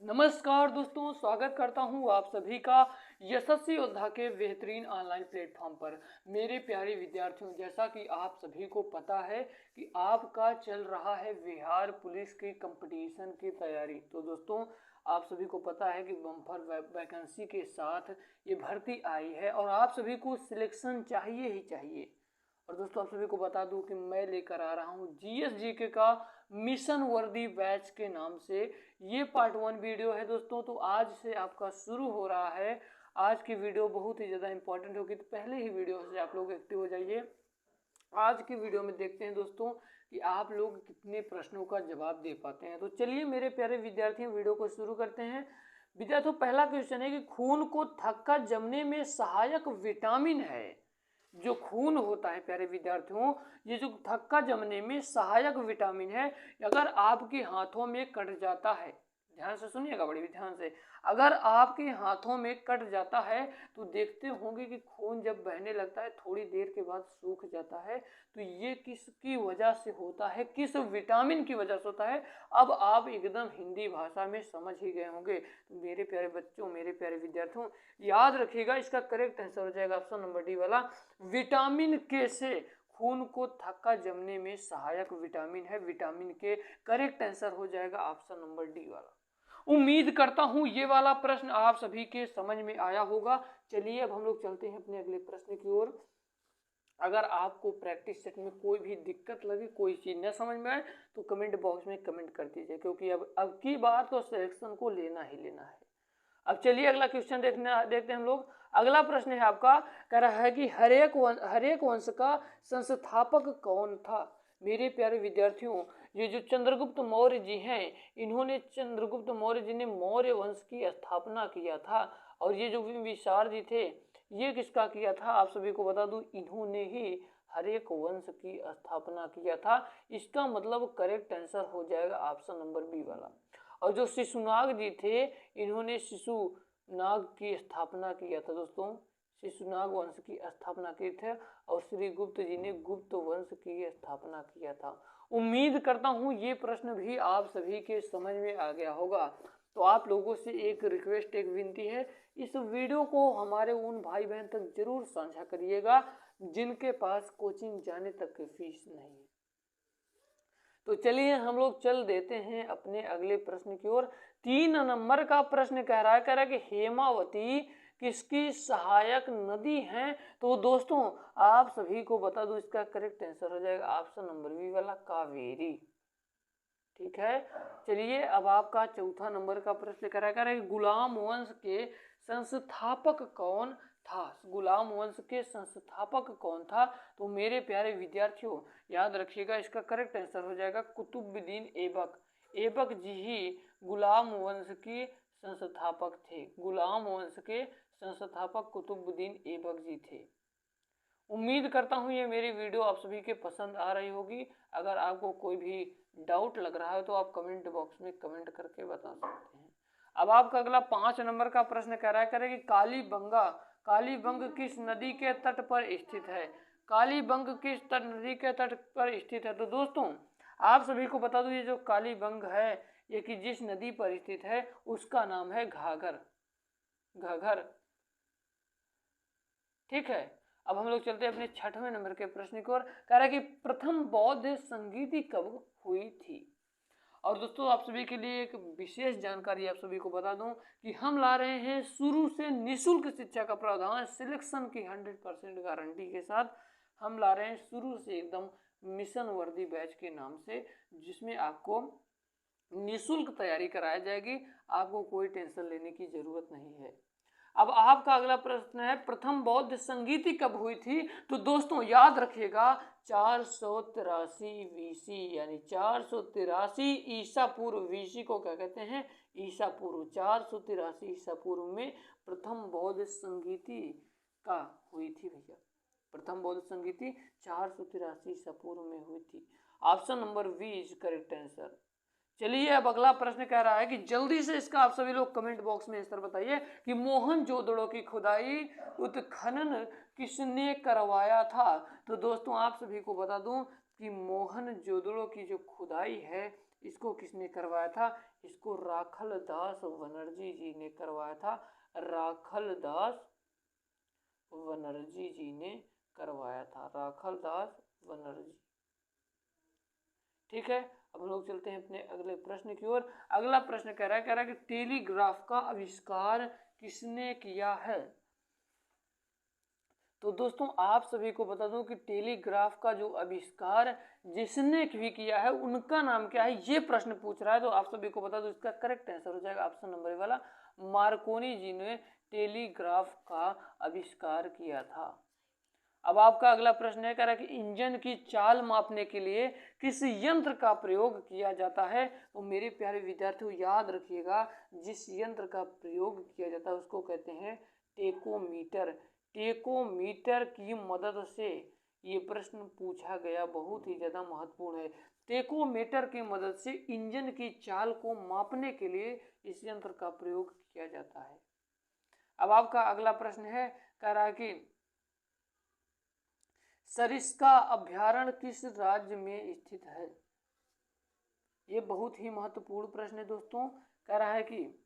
नमस्कार दोस्तों, स्वागत करता हूं आप सभी का यशस्वी योद्धा के बेहतरीन ऑनलाइन प्लेटफॉर्म पर। मेरे प्यारे विद्यार्थियों, जैसा कि आप सभी को पता है कि आपका चल रहा है बिहार पुलिस की कंपटीशन की तैयारी। तो दोस्तों, आप सभी को पता है कि बम्पर वैकेंसी के साथ ये भर्ती आई है और आप सभी को सिलेक्शन चाहिए ही चाहिए। और दोस्तों, आप सभी को बता दूं कि मैं लेकर आ रहा हूं जीएसजीके का मिशन वर्दी बैच के नाम से ये पार्ट 1 वीडियो है दोस्तों। तो आज से आपका शुरू हो रहा है। आज की वीडियो बहुत ही ज़्यादा इंपॉर्टेंट होगी, तो पहले ही वीडियो से आप लोग एक्टिव हो जाइए। आज की वीडियो में देखते हैं दोस्तों कि आप लोग कितने प्रश्नों का जवाब दे पाते हैं। तो चलिए मेरे प्यारे विद्यार्थियों, वीडियो को शुरू करते हैं। विद्यार्थियों, पहला क्वेश्चन है कि खून को थक्का जमने में सहायक विटामिन है। जो खून होता है प्यारे विद्यार्थियों, ये जो थक्का जमने में सहायक विटामिन है, अगर आपके हाथों में कट जाता है, ध्यान से सुनिएगा बड़ी ध्यान से, अगर आपके हाथों में कट जाता है तो देखते होंगे कि खून जब बहने लगता है थोड़ी देर के बाद सूख जाता है। तो ये किसकी वजह से होता है, किस विटामिन की वजह से होता है, अब आप एकदम हिंदी भाषा में समझ ही गए होंगे। तो मेरे प्यारे बच्चों, मेरे प्यारे विद्यार्थियों, याद रखिएगा, इसका करेक्ट आंसर हो जाएगा ऑप्शन नंबर डी वाला, विटामिन के से खून को थक्का जमने में सहायक विटामिन है। विटामिन के करेक्ट आंसर हो जाएगा ऑप्शन नंबर डी वाला। उम्मीद करता हूं ये वाला प्रश्न आप सभी के समझ में आया होगा। चलिए अब हम लोग चलते हैं अपने अगले प्रश्न की ओर। अगर आपको प्रैक्टिस सेट में कोई भी दिक्कत लगे, कोई चीज़ न समझ में आए, तो कमेंट बॉक्स में कमेंट कर दीजिए, क्योंकि अब की बार तो सिलेक्शन को लेना ही लेना है। अब चलिए अगला क्वेश्चन देखते हैं हम लोग। अगला प्रश्न है आपका, कह रहा है कि हरेक वंश का संस्थापक कौन था। मेरे प्यारे विद्यार्थियों, ये जो चंद्रगुप्त मौर्य जी हैं, चंद्रगुप्त मौर्य जी ने मौर्य वंश की स्थापना किया था। और ये जो बिंबिसार जी थे, ये किसका किया था, आप सभी को बता दूं, इन्होंने ही हरेक वंश की स्थापना किया था। इसका मतलब करेक्ट आंसर हो जाएगा ऑप्शन नंबर बी वाला। और जो शिशुनाग जी थे, इन्होंने शिशुनाग की स्थापना किया था दोस्तों, शिशुनाग वंश की स्थापना की थी। और श्री गुप्त जी ने गुप्त वंश की स्थापना किया था। उम्मीद करता हूँ ये प्रश्न भी आप सभी के समझ में आ गया होगा। तो आप लोगों से एक रिक्वेस्ट, एक विनती है, इस वीडियो को हमारे उन भाई बहन तक जरूर साझा करिएगा जिनके पास कोचिंग जाने तक की फीस नहीं है। तो चलिए हम लोग चल देते हैं अपने अगले प्रश्न की ओर। 3 नंबर का प्रश्न कह रहा है कि हेमावती किसकी सहायक नदी है। तो दोस्तों, आप सभी को बता दूं, इसका करेक्ट आंसर हो जाएगा ऑप्शन नंबर बी वाला, कावेरी। ठीक है। चलिए अब आपका चौथा नंबर का प्रश्न कह रहा है कि गुलाम वंश के संस्थापक कौन था। गुलाम वंश के संस्थापक कौन था। तो मेरे प्यारे विद्यार्थियों, याद रखिएगा, इसका करेक्ट आंसर हो जाएगा कुतुबुद्दीन ऐबक। ऐबक जी ही गुलाम वंश के संस्थापक थे। गुलाम वंश के संस्थापक कुतुबुद्दीन ऐबक जी थे। उम्मीद करता हूँ ये मेरी वीडियो आप सभी के पसंद आ रही होगी। अगर आपको कोई भी डाउट लग रहा है तो आप कमेंट बॉक्स में कमेंट करके बता सकते हैं। अब आपका अगला 5 नंबर का प्रश्न कह रहा है कि कालीबंग किस नदी के तट पर स्थित है। कालीबंग किस नदी के तट पर स्थित है। तो दोस्तों, आप सभी को बता दूं, ये जो कालीबंग है, ये कि जिस नदी पर स्थित है उसका नाम है घाघर। घाघर, ठीक है। अब हम लोग चलते हैं अपने 6वें नंबर के प्रश्न की ओर। कह रहा है कि प्रथम बौद्ध संगीति कब हुई थी। और दोस्तों, आप सभी के लिए एक विशेष जानकारी आप सभी को बता दूं कि हम ला रहे हैं शुरू से निःशुल्क शिक्षा का प्रावधान, सिलेक्शन की 100% गारंटी के साथ हम ला रहे हैं शुरू से एकदम मिशन वर्दी बैच के नाम से, जिसमें आपको निःशुल्क तैयारी कराई जाएगी। आपको कोई टेंशन लेने की जरूरत नहीं है। अब आपका अगला प्रश्न है, प्रथम बौद्ध संगीति कब हुई थी। तो दोस्तों याद रखिएगा, 483 बीसी, यानी 483 ईसा पूर्व। बीसी को क्या कहते हैं, ईसा पूर्व। 483 ईसा पूर्व में प्रथम बौद्ध संगीति का हुई थी भैया। प्रथम बौद्ध संगीति 483 ईसा पूर्व में हुई थी। Option number B is correct answer. चलिए अब अगला प्रश्न कह रहा है कि जल्दी से इसका आप सभी लोग कमेंट बॉक्स में आंसर बताइए कि मोहनजोदड़ो की खुदाई उत्खनन किसने करवाया था। तो दोस्तों, आप सभी को बता दूं कि मोहनजोदड़ो की जो खुदाई है, इसको किसने करवाया था? इसको राखलदास बनर्जी जी ने करवाया था। राखलदास बनर्जी जी ने करवाया था। राखलदास बनर्जी। ठीक है, अब हम लोग चलते हैं अपने अगले प्रश्न की ओर। अगला प्रश्न कह रहा है कि टेलीग्राफ का आविष्कार किसने किया है? तो दोस्तों आप सभी को बता दूं कि टेलीग्राफ का जो आविष्कार जिसने भी किया है उनका नाम क्या है, ये प्रश्न पूछ रहा है। तो आप सभी को बता दूं इसका करेक्ट आंसर हो जाएगा ऑप्शन नंबर वाला, मार्कोनी जी ने टेलीग्राफ का आविष्कार किया था। अब आपका अगला प्रश्न है, कह रहा है कि इंजन की चाल मापने के लिए किस यंत्र का प्रयोग किया जाता है? तो मेरे प्यारे विद्यार्थियों याद रखिएगा, जिस यंत्र का प्रयोग किया जाता है उसको कहते हैं टेकोमीटर। टेकोमीटर की मदद से ये प्रश्न पूछा गया, बहुत ही ज़्यादा महत्वपूर्ण है। टेकोमीटर की मदद से इंजन की चाल को मापने के लिए इस यंत्र का प्रयोग किया जाता है। अब आपका अगला प्रश्न है, कह रहा है कि सरिस्का अभ्यारण्य किस राज्य में स्थित है? ये बहुत ही महत्वपूर्ण प्रश्न है दोस्तों। कह रहा है कि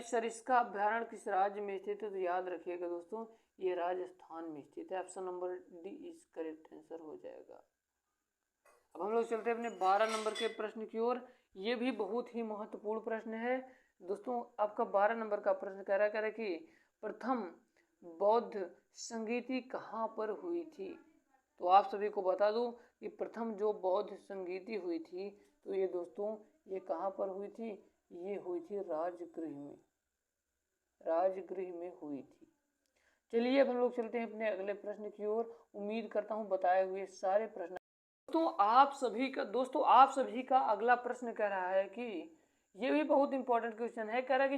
सरिस्का अभ्यारण्य किस राज्य में स्थित है? तो याद रखिएगा दोस्तों, ये राजस्थान में स्थित है। Option number D is correct answer हो जाएगा। अब हम लोग चलते हैं अपने 12 नंबर के प्रश्न की ओर। ये भी बहुत ही महत्वपूर्ण प्रश्न है दोस्तों। आपका 12 नंबर का प्रश्न कह रहा है कि प्रथम बौद्ध संगीति कहाँ पर हुई थी? तो आप सभी को बता दूं कि प्रथम जो बौद्ध संगीति हुई थी, तो ये दोस्तों ये कहाँ पर हुई थी? ये हुई थी राजगृह में। राजगृह में हुई थी। चलिए अब हम लोग चलते हैं अपने अगले प्रश्न की ओर। उम्मीद करता हूँ बताए हुए सारे प्रश्न दोस्तों आप सभी का अगला प्रश्न कह रहा है कि ये भी बहुत इंपॉर्टेंट क्वेश्चन है। कह रहा है कि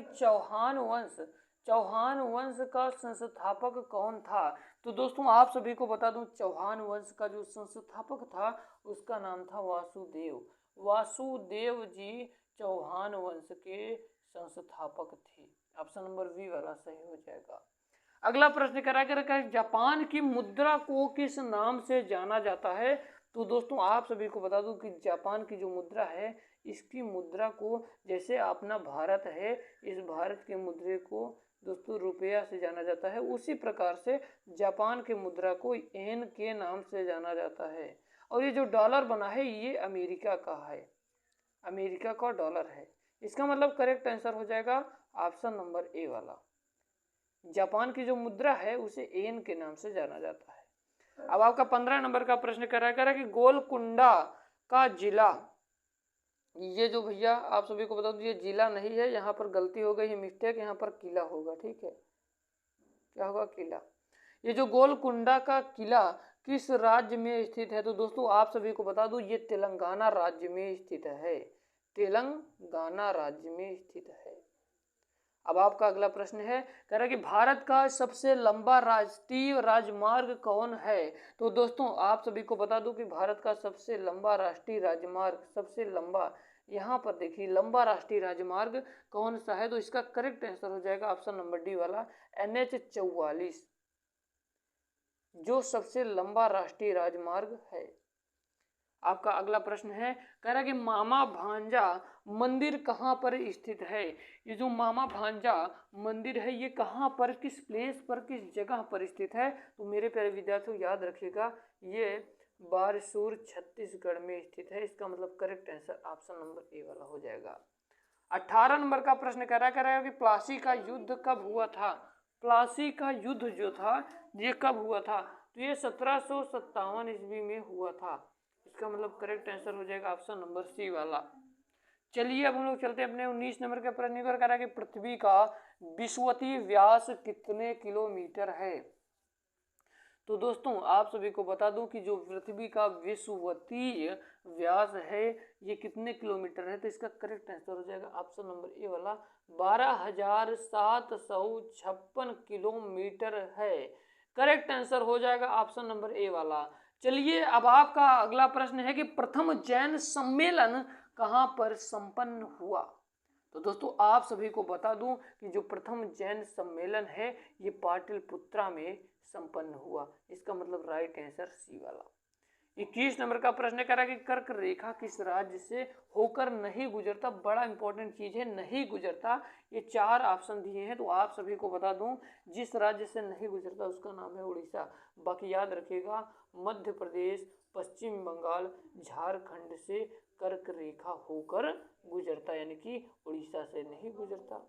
चौहान वंश का संस्थापक कौन था? तो दोस्तों आप सभी को बता दूं, चौहान वंश का जो संस्थापक था उसका नाम था वासुदेव। वासुदेव जी चौहान वंश के संस्थापक थे। ऑप्शन नंबर बी वाला सही हो जाएगा। अगला प्रश्न कह रहा है जापान की मुद्रा को किस नाम से जाना जाता है? तो दोस्तों आप सभी को बता दूं कि जापान की जो मुद्रा है, इसकी मुद्रा को, जैसे अपना भारत है, इस भारत के मुद्रे को दोस्तों रुपया से जाना जाता है, उसी प्रकार से जापान के मुद्रा को येन के नाम से जाना जाता है। और ये जो डॉलर बना है ये अमेरिका का है, अमेरिका का डॉलर है। इसका मतलब करेक्ट आंसर हो जाएगा ऑप्शन नंबर ए वाला। जापान की जो मुद्रा है उसे येन के नाम से जाना जाता है। अब आपका 15 नंबर का प्रश्न कर रहा है कि गोलकुंडा का जिला, ये जो भैया आप सभी को बता दूं ये जिला नहीं है, यहाँ पर गलती हो गई है, मिस्टेक, यहाँ पर किला होगा। ठीक है, क्या होगा? किला। ये जो गोलकुंडा का किला किस राज्य में स्थित है? तो दोस्तों आप सभी को बता दूं ये तेलंगाना राज्य में स्थित है। तेलंगाना राज्य में स्थित है। अब आपका अगला प्रश्न है, कह रहा है कि भारत का सबसे लंबा राष्ट्रीय राजमार्ग कौन है? तो दोस्तों आप सभी को बता दूं कि भारत का सबसे लंबा राष्ट्रीय राजमार्ग, सबसे लंबा, यहाँ पर देखिए लंबा राष्ट्रीय राजमार्ग कौन सा है? तो इसका करेक्ट आंसर हो जाएगा ऑप्शन नंबर डी वाला, NH-44, जो सबसे लंबा राष्ट्रीय राजमार्ग है। आपका अगला प्रश्न है, कह रहा है कि मामा भांजा मंदिर कहाँ पर स्थित है? ये जो मामा भांजा मंदिर है ये कहाँ पर, किस प्लेस पर, किस जगह पर स्थित है? तो मेरे प्यारे विद्यार्थियों याद रखिएगा, ये बारसूर छत्तीसगढ़ में स्थित है। इसका मतलब correct answer option number A वाला हो जाएगा। 18 नंबर का प्रश्न कह रहा है कि प्लासी का युद्ध कब हुआ था? प्लासी का युद्ध जो था ये कब हुआ था? तो ये 1757 ईस्वी में हुआ था। इसका मतलब करेक्ट आंसर हो जाएगा ऑप्शन नंबर सी वाला। चलिए अब हम लोग चलते हैं अपने 19 नंबर के प्रश्न पर। कह रहा है कि पृथ्वी का विषुवतीय व्यास कितने किलोमीटर है? तो दोस्तों आप सभी को बता दूं कि जो पृथ्वी का विषुवतीय व्यास है ये कितने किलोमीटर है? तो इसका करेक्ट आंसर हो जाएगा ऑप्शन नंबर ए वाला, 12,756 किलोमीटर है। करेक्ट आंसर हो जाएगा ऑप्शन नंबर ए वाला। चलिए अब आपका अगला प्रश्न है कि प्रथम जैन सम्मेलन कहाँ पर संपन्न हुआ? तो दोस्तों आप सभी को बता दूं कि जो प्रथम जैन सम्मेलन है ये पाटलिपुत्रा में संपन्न हुआ। इसका मतलब राइट आंसर सी वाला। 21 नंबर का प्रश्न कह रहा है कि कर्क रेखा किस राज्य से होकर नहीं गुजरता। बड़ा इंपॉर्टेंट चीज है, नहीं गुजरता। ये 4 ऑप्शन दिए हैं, तो आप सभी को बता दूं, जिस राज्य से नहीं गुजरता उसका नाम है उड़ीसा। बाकी याद रखिएगा, मध्य प्रदेश, पश्चिम बंगाल, झारखंड से कर्क रेखा होकर गुजरता, यानी कि उड़ीसा से नहीं गुजरता।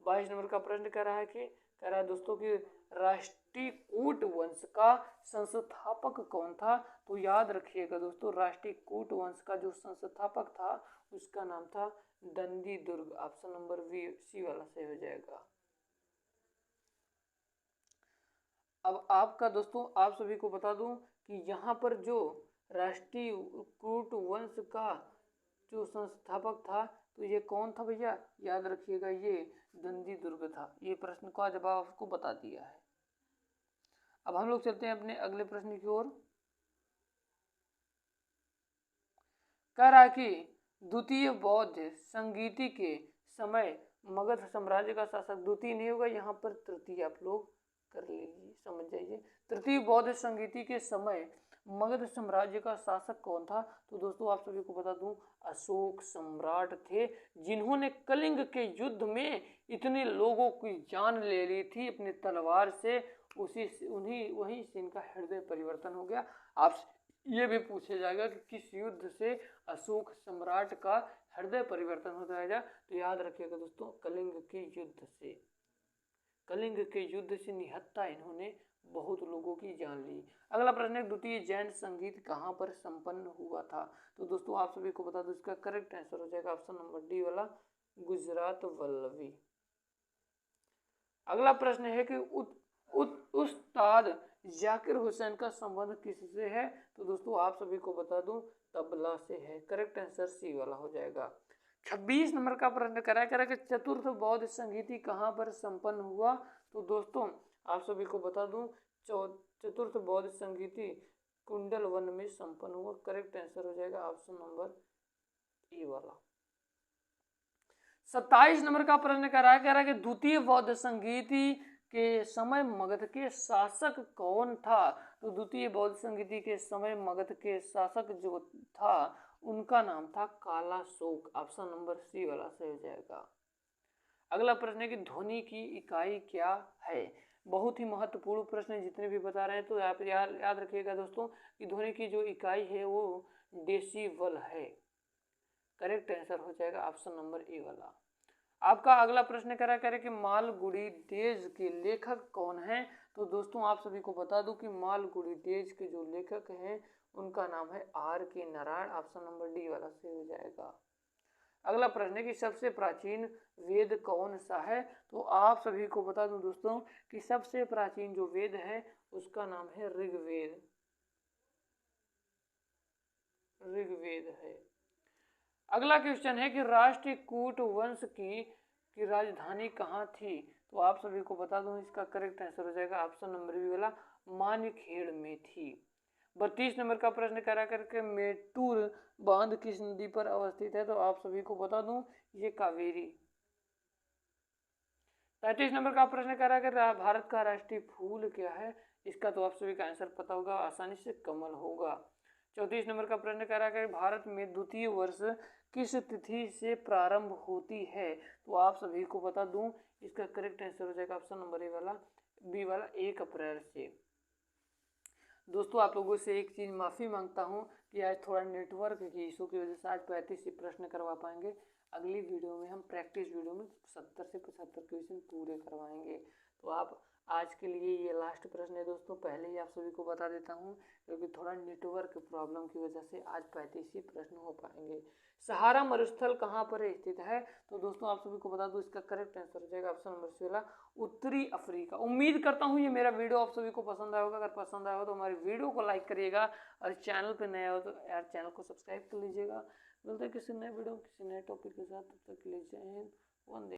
22 नंबर का प्रश्न कह रहा है दोस्तों कि राष्ट्रीकूट वंश का संस्थापक कौन था। तो याद रखिएगा दोस्तों, राष्ट्रीकूट वंश का जो संस्थापक था उसका नाम था दंडी दुर्ग। ऑप्शन नंबर बी, सी वाला सही हो जाएगा। अब आपका दोस्तों, आप सभी को बता दूं कि यहाँ पर जो राष्ट्रीकूट वंश का जो संस्थापक था, तो ये कौन था भैया, याद रखिएगा, ये दंडी दुर्ग था। ये प्रश्न का जवाब आपको बता दिया है। अब हम लोग चलते हैं अपने अगले प्रश्न की ओर। कह रहा है कि द्वितीय बौद्ध संगीति के समय मगध साम्राज्य का शासक, द्वितीय नहीं होगा यहाँ पर, तृतीय आप लोग कर लीजिए, समझ जाइए। तृतीय बौद्ध संगीति के समय मगध साम्राज्य का शासक कौन था। तो दोस्तों आप सभी को बता दूं, अशोक सम्राट थे, जिन्होंने कलिंग के युद्ध में इतने लोगों की जान ले ली थी अपनी तलवार से। वहीं से इनका हृदय परिवर्तन हो गया। आप ये भी पूछा जाएगा कि किस युद्ध से अशोक सम्राट का हृदय परिवर्तन हो जाएगा। तो याद रखिएगा दोस्तों, कलिंग के युद्ध से। कलिंग के युद्ध से निहत्था इन्होंने बहुत लोगों की जान ली। अगला प्रश्न है, द्वितीय जैन संगीत कहाँ पर संपन्न हुआ था। तो दोस्तों आप सभी को बता दो, इसका करेक्ट आंसर हो जाएगा ऑप्शन नंबर डी वाला, गुजरात वल्लभी। अगला प्रश्न है कि उस्ताद जाकिर हुसैन का संबंध किससे है। तो दोस्तों आप सभी को बता दूं, तबला से है। करेक्ट आंसर सी वाला हो जाएगा। 26 नंबर का प्रश्न करा कि चतुर्थ बौद्ध संगीति कहाँ पर संपन्न हुआ। तो दोस्तों आप सभी को बता दूं, चतुर्थ बौद्ध संगीति कुंडल वन में संपन्न हुआ। करेक्ट आंसर हो जाएगा ऑप्शन नंबर ए वाला। 27 नंबर का प्रश्न कह रहा है कि द्वितीय बौद्ध संगीति के समय मगध के शासक कौन था। तो द्वितीय बौद्ध संगीति के समय मगध के शासक जो था उनका नाम था कालाशोक। ऑप्शन नंबर सी वाला सही हो जाएगा। अगला प्रश्न है कि ध्वनि की इकाई क्या है। बहुत ही महत्वपूर्ण प्रश्न है, जितने भी बता रहे हैं। तो आप याद रखिएगा दोस्तों कि ध्वनि की जो इकाई है वो डेसिबल है। करेक्ट आंसर हो जाएगा ऑप्शन नंबर ए वाला। आपका अगला प्रश्न करें कि मालगुडी डेज के लेखक कौन हैं। तो दोस्तों आप सभी को बता दूं कि मालगुडी डेज के जो लेखक हैं उनका नाम है आर के नारायण। ऑप्शन नंबर डी वाला सही हो जाएगा। अगला प्रश्न है कि सबसे प्राचीन वेद कौन सा है। तो आप सभी को बता दूं दोस्तों कि सबसे प्राचीन जो वेद है उसका नाम है ऋग्वेद। ऋग्वेद है। अगला क्वेश्चन है कि राष्ट्रकूट वंश की राजधानी कहाँ थी। तो आप सभी को बता दूं, इसका करेक्ट आंसर हो जाएगा ऑप्शन नंबर बी वाला, मानेखेड़ में थी। 32 नंबर का प्रश्न करा करके मेटूर बांध किस नदी पर अवस्थित है। तो आप सभी को बता दूं, ये कावेरी। 33 नंबर का प्रश्न करा कर भारत का राष्ट्रीय फूल क्या है। इसका तो आप सभी का आंसर पता होगा, आसानी से कमल होगा। 34 नंबर का प्रश्न करा कर भारत में द्वितीय वर्ष किस तिथि से प्रारंभ होती है। तो आप सभी को बता दूं, इसका करेक्ट आंसर हो जाएगा ऑप्शन नंबर ए वाला, बी वाला, 1 अप्रैल से। दोस्तों आप लोगों से एक चीज़ माफ़ी मांगता हूं कि आज थोड़ा नेटवर्क की इशू की वजह से आज 35 ही प्रश्न करवा पाएंगे। अगली वीडियो में हम प्रैक्टिस वीडियो में 70 से 75 क्वेश्चन पूरे करवाएंगे। तो आप आज के लिए ये लास्ट प्रश्न है दोस्तों, पहले ही आप सभी को बता देता हूँ, क्योंकि थोड़ा नेटवर्क प्रॉब्लम की वजह से आज 35 ही प्रश्न हो पाएंगे। सहारा मरुस्थल कहाँ पर स्थित है। तो दोस्तों आप सभी को बता दूं, इसका करेक्ट आंसर हो जाएगा ऑप्शन नंबर सी वाला, उत्तरी अफ्रीका। उम्मीद करता हूँ ये मेरा वीडियो आप सभी को पसंद आया होगा। अगर पसंद आया हो तो हमारी वीडियो को लाइक करिएगा, और चैनल पे नया हो तो यार चैनल को सब्सक्राइब कर लीजिएगा। मिलते हैं किसी नए वीडियो किसी नए टॉपिक के साथ, तब तक के लिए जय हिंद, वंदे।